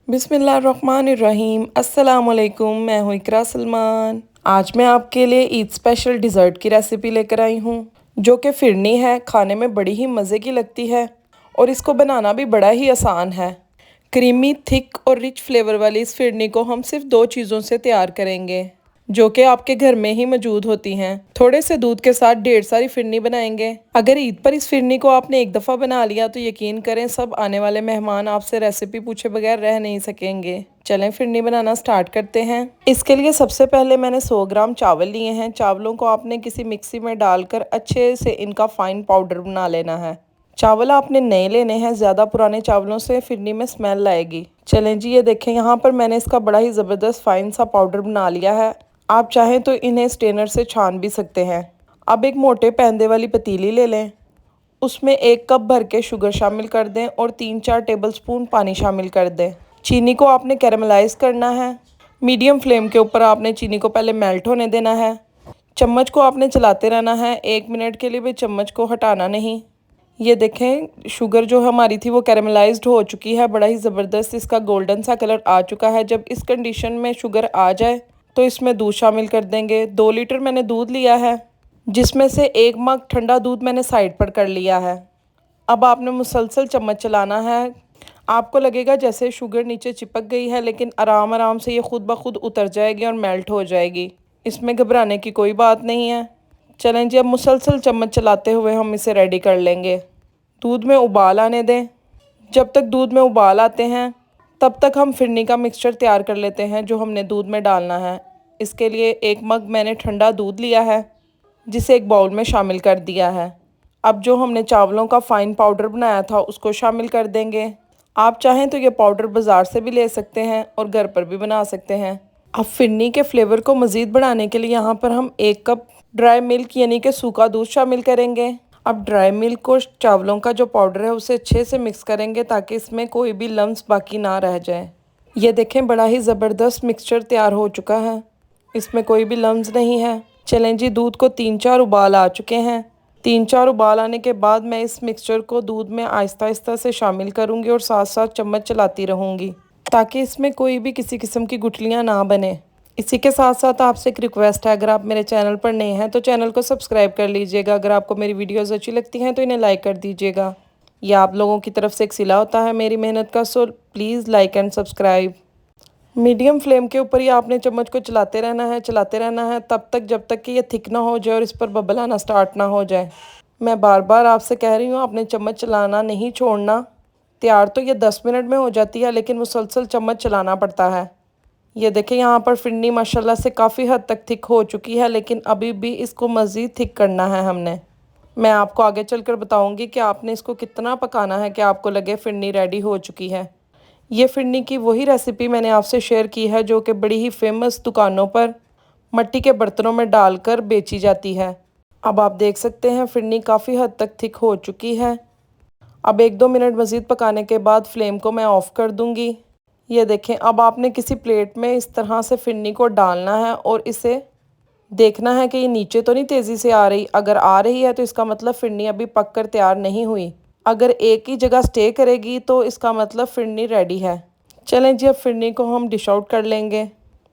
बिस्मिल्लाहिर्रहमानिर्रहीम। अस्सलामुअलैकुम। मैं हूँ इकरा सलमान। आज मैं आपके लिए ईद स्पेशल डिज़र्ट की रेसिपी लेकर आई हूँ जो कि फिरनी है। खाने में बड़ी ही मज़े की लगती है और इसको बनाना भी बड़ा ही आसान है। क्रीमी थिक और रिच फ्लेवर वाली इस फिरनी को हम सिर्फ दो चीज़ों से तैयार करेंगे जो कि आपके घर में ही मौजूद होती हैं। थोड़े से दूध के साथ ढेर सारी फिरनी बनाएंगे। अगर ईद पर इस फिरनी को आपने एक दफ़ा बना लिया तो यकीन करें सब आने वाले मेहमान आपसे रेसिपी पूछे बगैर रह नहीं सकेंगे। चलें फिरनी बनाना स्टार्ट करते हैं। इसके लिए सबसे पहले मैंने 100 ग्राम चावल लिए हैं। चावलों को आपने किसी मिक्सी में डालकर अच्छे से इनका फाइन पाउडर बना लेना है। चावल आपने नए लेने हैं, ज़्यादा पुराने चावलों से फिरनी में स्मेल आएगी। चलें जी, ये देखें यहाँ पर मैंने इसका बड़ा ही ज़बरदस्त फाइन सा पाउडर बना लिया है। आप चाहें तो इन्हें स्ट्रेनर से छान भी सकते हैं। अब एक मोटे पैंदे वाली पतीली ले लें, उसमें 1 कप भर के शुगर शामिल कर दें और 3-4 टेबलस्पून पानी शामिल कर दें। चीनी को आपने कैरेमलाइज करना है। मीडियम फ्लेम के ऊपर आपने चीनी को पहले मेल्ट होने देना है। चम्मच को आपने चलाते रहना है 1 मिनट के लिए भी, चम्मच को हटाना नहीं। ये देखें शुगर जो हमारी थी वो कैरेमलाइज्ड हो चुकी है। बड़ा ही ज़बरदस्त इसका गोल्डन सा कलर आ चुका है। जब इस कंडीशन में शुगर आ जाए तो इसमें दूध शामिल कर देंगे। 2 लीटर मैंने दूध लिया है जिसमें से 1 मग ठंडा दूध मैंने साइड पर कर लिया है। अब आपने मुसलसल चम्मच चलाना है। आपको लगेगा जैसे शुगर नीचे चिपक गई है, लेकिन आराम आराम से ये खुद ब खुद उतर जाएगी और मेल्ट हो जाएगी। इसमें घबराने की कोई बात नहीं है। चलें जी, अब मुसलसल चम्मच चलाते हुए हम इसे रेडी कर लेंगे। दूध में उबाल आने दें। जब तक दूध में उबाल आते हैं तब तक हम फिरनी का मिक्सचर तैयार कर लेते हैं जो हमने दूध में डालना है। इसके लिए 1 मग मैंने ठंडा दूध लिया है जिसे एक बाउल में शामिल कर दिया है। अब जो हमने चावलों का फ़ाइन पाउडर बनाया था उसको शामिल कर देंगे। आप चाहें तो ये पाउडर बाज़ार से भी ले सकते हैं और घर पर भी बना सकते हैं। अब फिरनी के फ्लेवर को मज़ीद बढ़ाने के लिए यहाँ पर हम 1 कप ड्राई मिल्क यानी कि सूखा दूध शामिल करेंगे। अब ड्राई मिल्क को चावलों का जो पाउडर है उसे अच्छे से मिक्स करेंगे ताकि इसमें कोई भी लम्स बाकी ना रह जाए। ये देखें बड़ा ही ज़बरदस्त मिक्सचर तैयार हो चुका है, इसमें कोई भी लम्स नहीं है। चलें जी, दूध को 3-4 उबाल आ चुके हैं। 3-4 उबाल आने के बाद मैं इस मिक्सचर को दूध में आहिस्ता आहिस्ता से शामिल करूँगी और साथ साथ चम्मच चलाती रहूँगी ताकि इसमें कोई भी किसी किस्म की गुठलियाँ ना बने। इसी के साथ साथ आपसे एक रिक्वेस्ट है, अगर आप मेरे चैनल पर नए हैं तो चैनल को सब्सक्राइब कर लीजिएगा। अगर आपको मेरी वीडियोस अच्छी लगती हैं तो इन्हें लाइक कर दीजिएगा। यह आप लोगों की तरफ से एक सिला होता है मेरी मेहनत का, so please like and subscribe. Medium flame के ऊपर ही आपने चम्मच को चलाते रहना है तब तक जब तक कि ये थिक ना हो जाए और इस पर बबल आना स्टार्ट ना हो जाए। मैं बार बार आपसे कह रही हूँ आपने चम्मच चलाना नहीं छोड़ना। तैयार तो ये 10 मिनट में हो जाती है लेकिन मुसलसल चम्मच चलाना पड़ता है। ये देखें यहाँ पर फिरनी माशाल्लाह से काफ़ी हद तक थिक हो चुकी है, लेकिन अभी भी इसको मज़ीद थिक करना है हमने। मैं आपको आगे चलकर बताऊंगी कि आपने इसको कितना पकाना है कि आपको लगे फिरनी रेडी हो चुकी है। ये फिरनी की वही रेसिपी मैंने आपसे शेयर की है जो कि बड़ी ही फेमस दुकानों पर मिट्टी के बर्तनों में डालकर बेची जाती है। अब आप देख सकते हैं फिरनी काफ़ी हद तक थिक हो चुकी है। अब 1-2 मिनट मज़ीद पकाने के बाद फ्लेम को मैं ऑफ़ कर दूँगी। ये देखें, अब आपने किसी प्लेट में इस तरह से फिरनी को डालना है और इसे देखना है कि ये नीचे तो नहीं तेज़ी से आ रही। अगर आ रही है तो इसका मतलब फिरनी अभी पक कर तैयार नहीं हुई। अगर एक ही जगह स्टे करेगी तो इसका मतलब फिरनी रेडी है। चलें जी, अब फिरनी को हम डिश आउट कर लेंगे।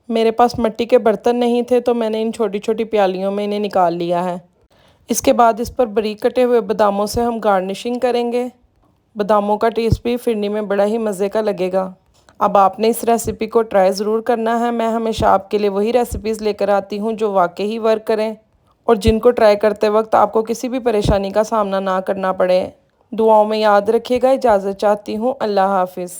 मेरे पास मिट्टी के बर्तन नहीं थे तो मैंने इन छोटी छोटी प्यालियों में इन्हें निकाल लिया है। इसके बाद इस पर बारीक कटे हुए बादामों से हम गार्निशिंग करेंगे। बादामों का टेस्ट भी फिरनी में बड़ा ही मज़े का लगेगा। अब आपने इस रेसिपी को ट्राई ज़रूर करना है। मैं हमेशा आपके लिए वही रेसिपीज़ लेकर आती हूँ जो वाकई ही वर्क करें और जिनको ट्राई करते वक्त आपको किसी भी परेशानी का सामना ना करना पड़े। दुआओं में याद रखिएगा। इजाज़त चाहती हूँ। अल्लाह हाफिज़।